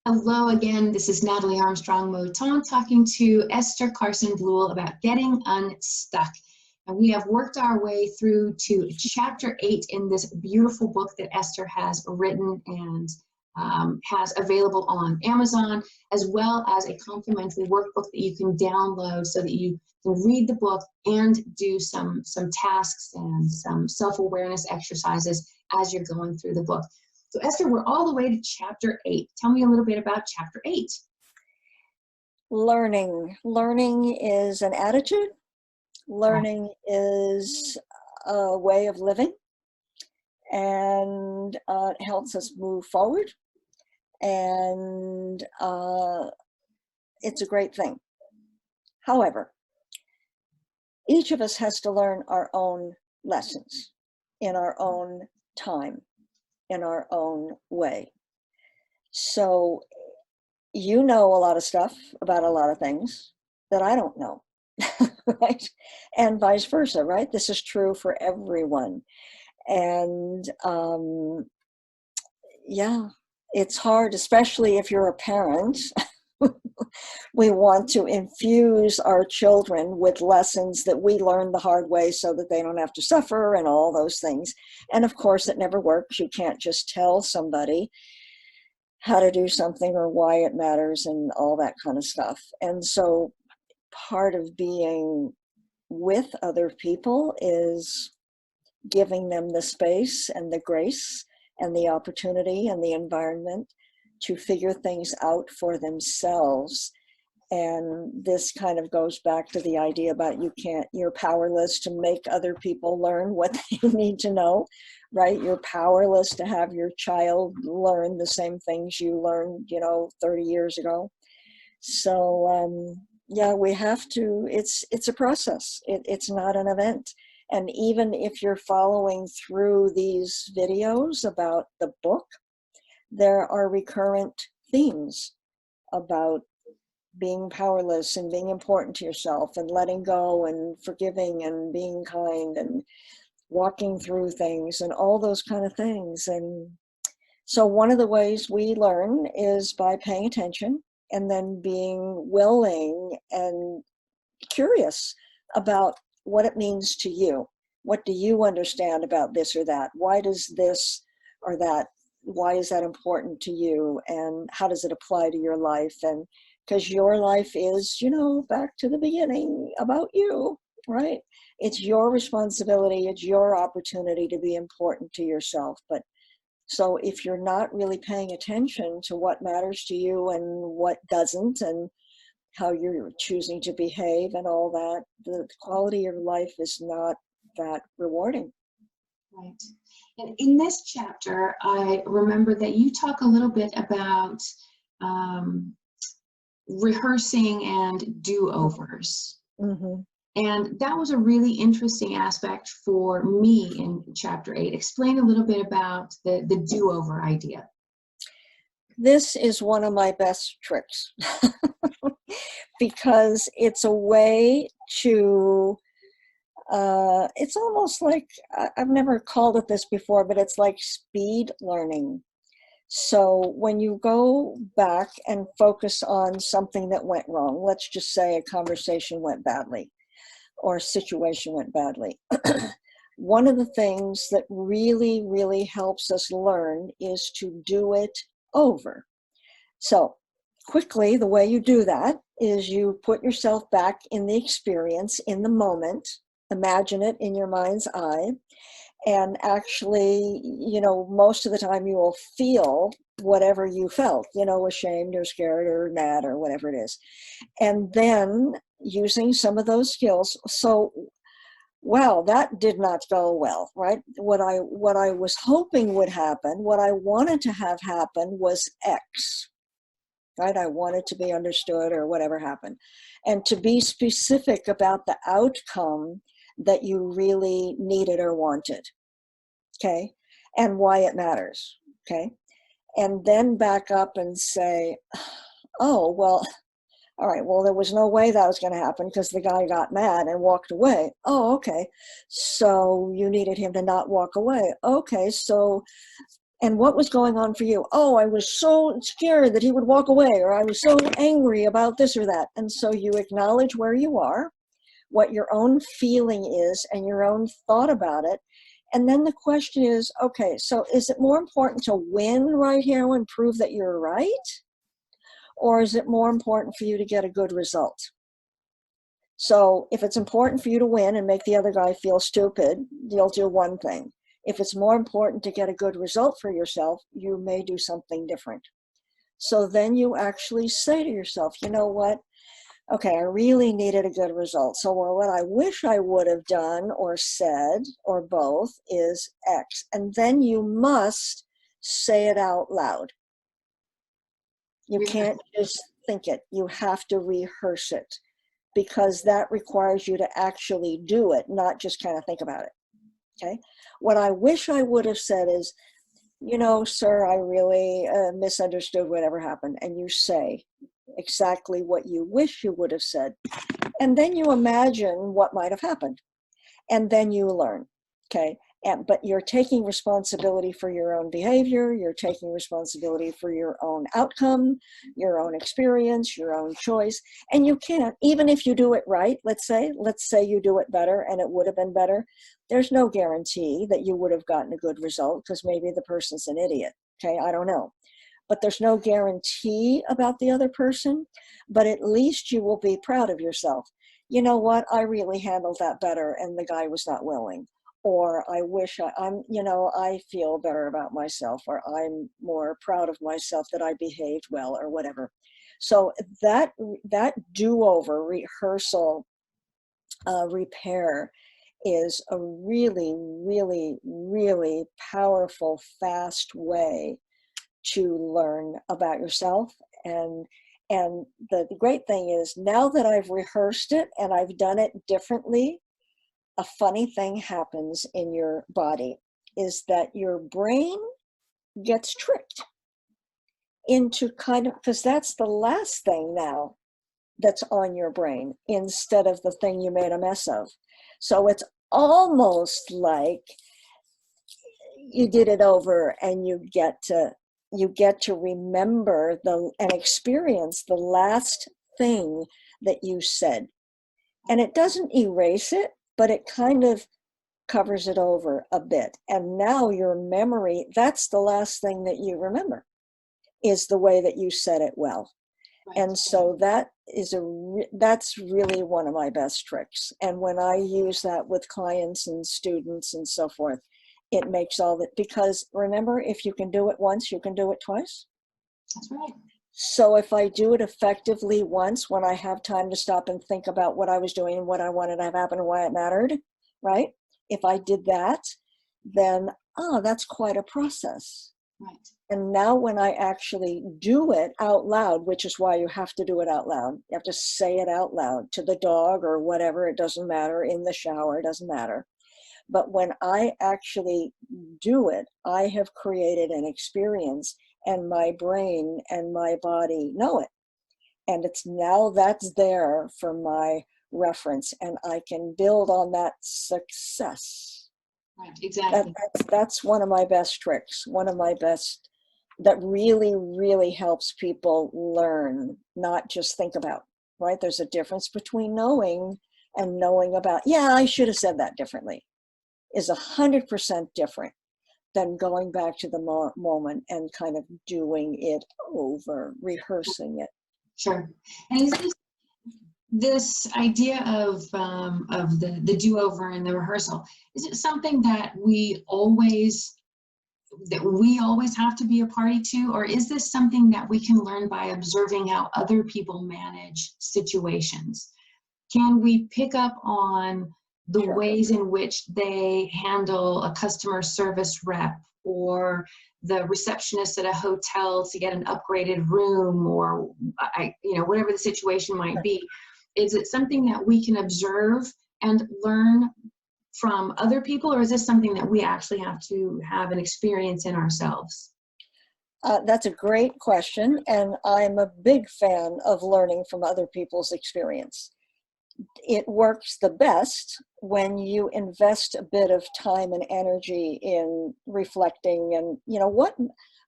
Hello again, this is Natalie Armstrong-Moton talking to Esther Carson-Blewell about getting unstuck. And we have worked our way through to chapter 8 in this beautiful book that Esther has written and has available on Amazon, as well as a complimentary workbook that you can download so that you can read the book and do some tasks and some self-awareness exercises as you're going through the book. So Esther, we're all the way to chapter 8. Tell me a little bit about chapter 8. Learning. Learning is an attitude. Learning is a way of living, and it helps us move forward. And it's a great thing. However, each of us has to learn our own lessons in our own time, in our own way. So you know a lot of stuff about a lot of things that I don't know, right? And vice versa, right? This is true for everyone. And yeah, it's hard, especially if you're a parent. We want to infuse our children with lessons that we learned the hard way so that they don't have to suffer and all those things. And of course, it never works. You can't just tell somebody how to do something or why it matters and all that kind of stuff. And so part of being with other people is giving them the space and the grace and the opportunity and the environment to figure things out for themselves. And this kind of goes back to the idea about you're powerless to make other people learn what they need to know, right? You're powerless to have your child learn the same things you learned, 30 years ago. So, yeah, we have to, it's a process. It's not an event. And even if you're following through these videos about the book, there are recurrent themes about being powerless and being important to yourself and letting go and forgiving and being kind and walking through things and all those kind of things. And so one of the ways we learn is by paying attention and then being willing and curious about what it means to you. What do you understand about this or that? Why does this or that, why is that important to you? And how does it apply to your life? And because your life is, back to the beginning, about you, right? It's your responsibility. It's your opportunity to be important to yourself. But so if you're not really paying attention to what matters to you and what doesn't, and how you're choosing to behave and all that, the quality of life is not that rewarding. Right. And in this chapter, I remember that you talk a little bit about rehearsing and do-overs. Mm-hmm. And that was a really interesting aspect for me in chapter 8. Explain a little bit about the do-over idea. This is one of my best tricks because it's a way to, it's almost like, I've never called it this before, but it's like speed learning. So when you go back and focus on something that went wrong, let's just say a conversation went badly or a situation went badly. One of the things that really, really helps us learn is to do it over. So quickly, the way you do that is you put yourself back in the experience, in the moment, imagine it in your mind's eye, and actually, most of the time you will feel whatever you felt, ashamed or scared or mad or whatever it is. And then using some of those skills. So, well, that did not go well, right? What I was hoping would happen, what I wanted to have happen was X, right? I wanted to be understood or whatever happened. And to be specific about the outcome that you really needed or wanted, okay? And why it matters, okay? And then back up and say, oh, well, all right, well, there was no way that was going to happen because the guy got mad and walked away. Oh, okay. So you needed him to not walk away. Okay, so And what was going on for you? Oh, I was so scared that he would walk away, or I was so angry about this or that. And so you acknowledge where you are, what your own feeling is, and your own thought about it. And then the question is, okay, so is it more important to win right here and prove that you're right? Or is it more important for you to get a good result? So if it's important for you to win and make the other guy feel stupid, you'll do one thing. If it's more important to get a good result for yourself, you may do something different. So then you actually say to yourself, you know what? Okay, I really needed a good result. So what I wish I would have done or said or both is X. And then you must say it out loud. You can't just think it. You have to rehearse it, because that requires you to actually do it, not just kind of think about it. Okay. What I wish I would have said is, you know, sir, I really misunderstood whatever happened. And you say exactly what you wish you would have said. And then you imagine what might have happened. And then you learn. Okay. But you're taking responsibility for your own behavior. You're taking responsibility for your own outcome, your own experience, your own choice. And you can't, even if you do it right, let's say you do it better and it would have been better. There's no guarantee that you would have gotten a good result, because maybe the person's an idiot. Okay, I don't know. But there's no guarantee about the other person, but at least you will be proud of yourself. You know what? I really handled that better and the guy was not willing. Or I wish I feel better about myself, or I'm more proud of myself that I behaved well, or whatever. So that do-over, rehearsal, repair is a really, really, really powerful, fast way to learn about yourself. And the great thing is, now that I've rehearsed it and I've done it differently, a funny thing happens in your body, is that your brain gets tricked into because that's the last thing now that's on your brain, instead of the thing you made a mess of. So it's almost like you did it over, and you get to remember and experience the last thing that you said. And it doesn't erase it, but it kind of covers it over a bit. And now your memory, that's the last thing that you remember, is the way that you said it well. Right. And so that's really one of my best tricks. And when I use that with clients and students and so forth, it makes all that, because remember, if you can do it once, you can do it twice. That's right. So if I do it effectively once, when I have time to stop and think about what I was doing and what I wanted to have happen and why it mattered, right? If I did that, then, that's quite a process. Right. And now when I actually do it out loud, which is why you have to do it out loud, you have to say it out loud to the dog or whatever, it doesn't matter, in the shower, it doesn't matter. But when I actually do it, I have created an experience, and my brain and my body know it. And that's there for my reference, and I can build on that success. Right, exactly. That's one of my best tricks, one of my best, that really, really helps people learn, not just think about, right? There's a difference between knowing and knowing about, I should have said that differently, is 100% different than going back to the moment and kind of doing it over, rehearsing it. Sure. And is this idea of the do-over and the rehearsal, is it something that we always have to be a party to, or is this something that we can learn by observing how other people manage situations? Can we pick up on the ways in which they handle a customer service rep, or the receptionist at a hotel to get an upgraded room, or whatever the situation might be? Is it something that we can observe and learn from other people, or is this something that we actually have to have an experience in ourselves? That's a great question, and I'm a big fan of learning from other people's experience. it works the best when you invest a bit of time and energy in reflecting and, what,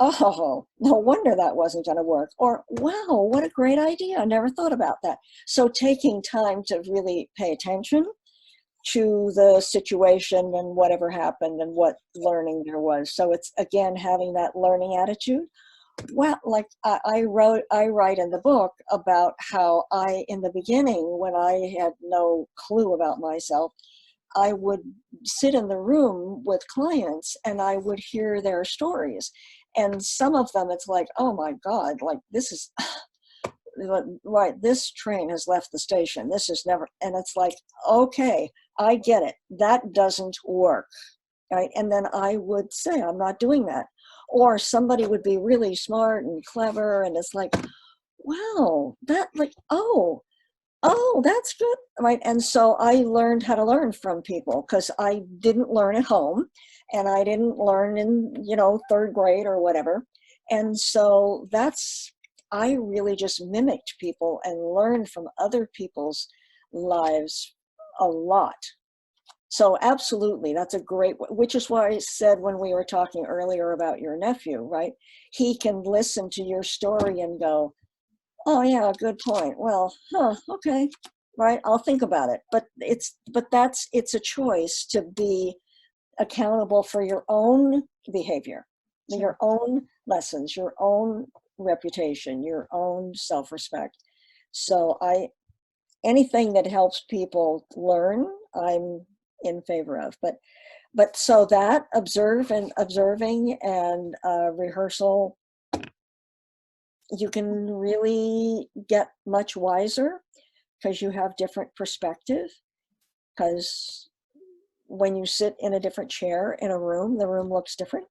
oh, no wonder that wasn't going to work. Or, wow, what a great idea. I never thought about that. So taking time to really pay attention to the situation and whatever happened and what learning there was. So it's, again, having that learning attitude. Well, like I write in the book about how in the beginning, when I had no clue about myself, I would sit in the room with clients and I would hear their stories. And some of them, it's like, oh my God, like this is, right, this train has left the station. This is never, and it's like, okay, I get it. That doesn't work, right? And then I would say, I'm not doing that. Or somebody would be really smart and clever, and it's like, wow, that like, oh, that's good, right? And so I learned how to learn from people because I didn't learn at home, and I didn't learn in, third grade or whatever. And so I really just mimicked people and learned from other people's lives a lot. So absolutely, that's a great, which is why I said when we were talking earlier about your nephew, right? He can listen to your story and go, oh yeah, good point. Well, okay, right? I'll think about it. But it's a choice to be accountable for your own behavior, your own lessons, your own reputation, your own self-respect. So anything that helps people learn, I'm in favor of. But so that observing and rehearsal, you can really get much wiser because you have different perspective. Because when you sit in a different chair in a room, the room looks different.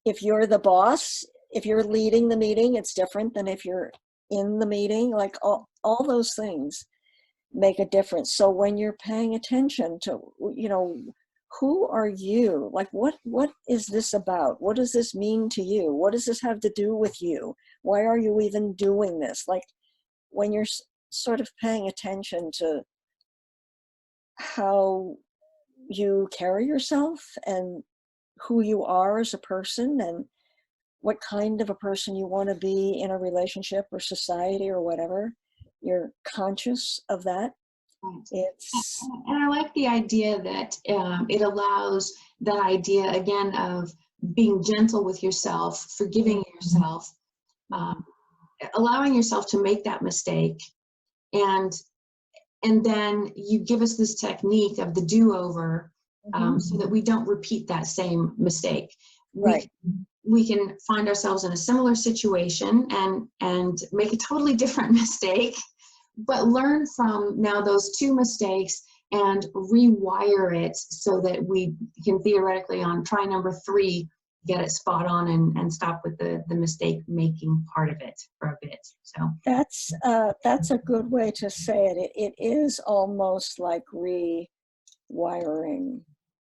If you're the boss, if you're leading the meeting, it's different than if you're in the meeting. Like all those things make a difference. So when you're paying attention to, who are you? Like, what is this about? What does this mean to you? What does this have to do with you? Why are you even doing this? Like, when you're sort of paying attention to how you carry yourself and who you are as a person and what kind of a person you want to be in a relationship or society or whatever, you're conscious of that. Right. And I like the idea that it allows that idea again of being gentle with yourself, forgiving yourself, allowing yourself to make that mistake, and then you give us this technique of the do-over, so that we don't repeat that same mistake. Right. We can find ourselves in a similar situation and make a totally different mistake, but learn from now those two mistakes and rewire it so that we can theoretically on try number 3 get it spot on and stop with the mistake making part of it for a bit. So that's a good way to say it. It is almost like rewiring,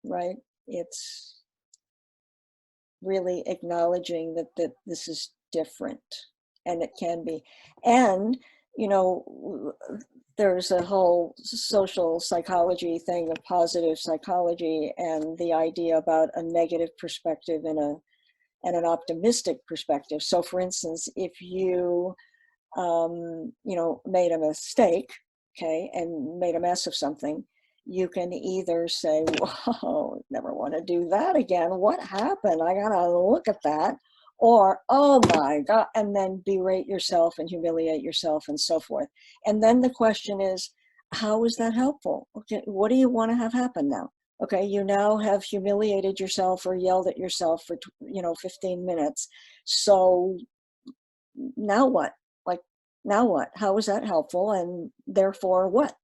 right? It's really acknowledging that this is different, and it can be. And there's a whole social psychology thing of positive psychology and the idea about a negative perspective and an optimistic perspective. So for instance, if you made a mistake, okay, and made a mess of something, you can either say, whoa, never want to do that again. What happened? I gotta look at that. Or, oh my God, and then berate yourself and humiliate yourself and so forth. And then the question is, how is that helpful? Okay, what do you want to have happen now? Okay, you now have humiliated yourself or yelled at yourself for 15 minutes. So now what? Like, now what? How is that helpful? And therefore what?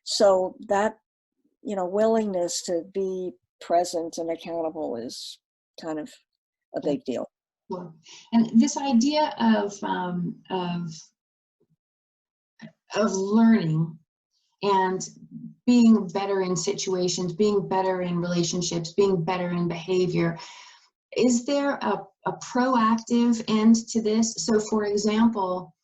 So that, willingness to be present and accountable is kind of a big deal. Sure. And this idea of learning and being better in situations, being better in relationships, being better in behavior, is there a proactive end to this? So for example,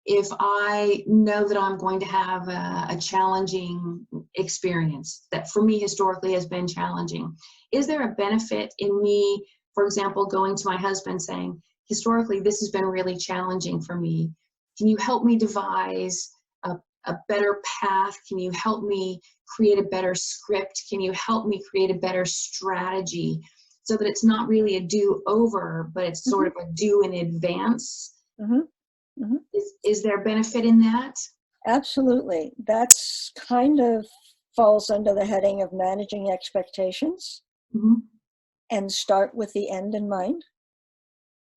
if I know that I'm going to have a challenging experience that for me historically has been challenging, is there a benefit in me, for example, going to my husband saying, historically, this has been really challenging for me. Can you help me devise a better path? Can you help me create a better script? Can you help me create a better strategy so that it's not really a do-over, but it's sort of a do in advance? Is there benefit in that? Absolutely. That's kind of falls under the heading of managing expectations, and start with the end in mind.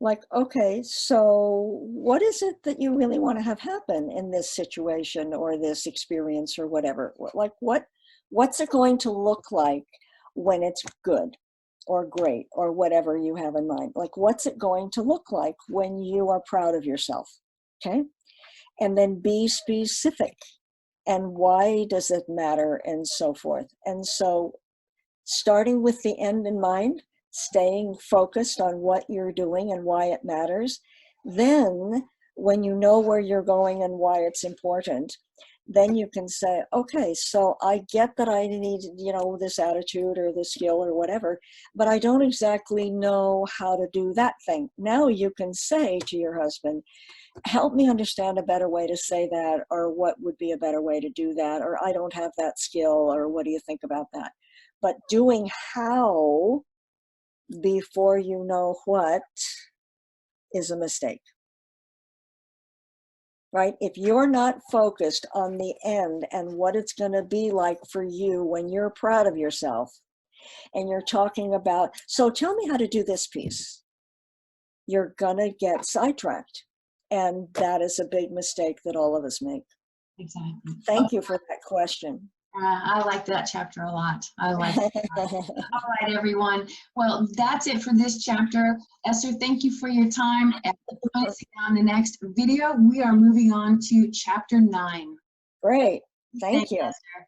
Like, okay, so what is it that you really want to have happen in this situation or this experience or whatever? Like, what's it going to look like when it's good or great or whatever you have in mind? Like, what's it going to look like when you are proud of yourself? Okay. And then be specific. And why does it matter, and so forth. And so starting with the end in mind, staying focused on what you're doing and why it matters. Then when you know where you're going and why it's important, then you can say, okay, so I get that I need, this attitude or this skill or whatever, but I don't exactly know how to do that thing. Now you can say to your husband, help me understand a better way to say that, or what would be a better way to do that, or I don't have that skill, or what do you think about that? But doing how before you know what is a mistake, right? If you're not focused on the end and what it's going to be like for you when you're proud of yourself, and you're talking about, so tell me how to do this piece, you're going to get sidetracked. And that is a big mistake that all of us make. Exactly. Thank you for that question. I like that chapter a lot. I like it. All right, everyone. Well, that's it for this chapter. Esther, thank you for your time. And join us on the next video. We are moving on to chapter 9. Great. Thank you. Esther.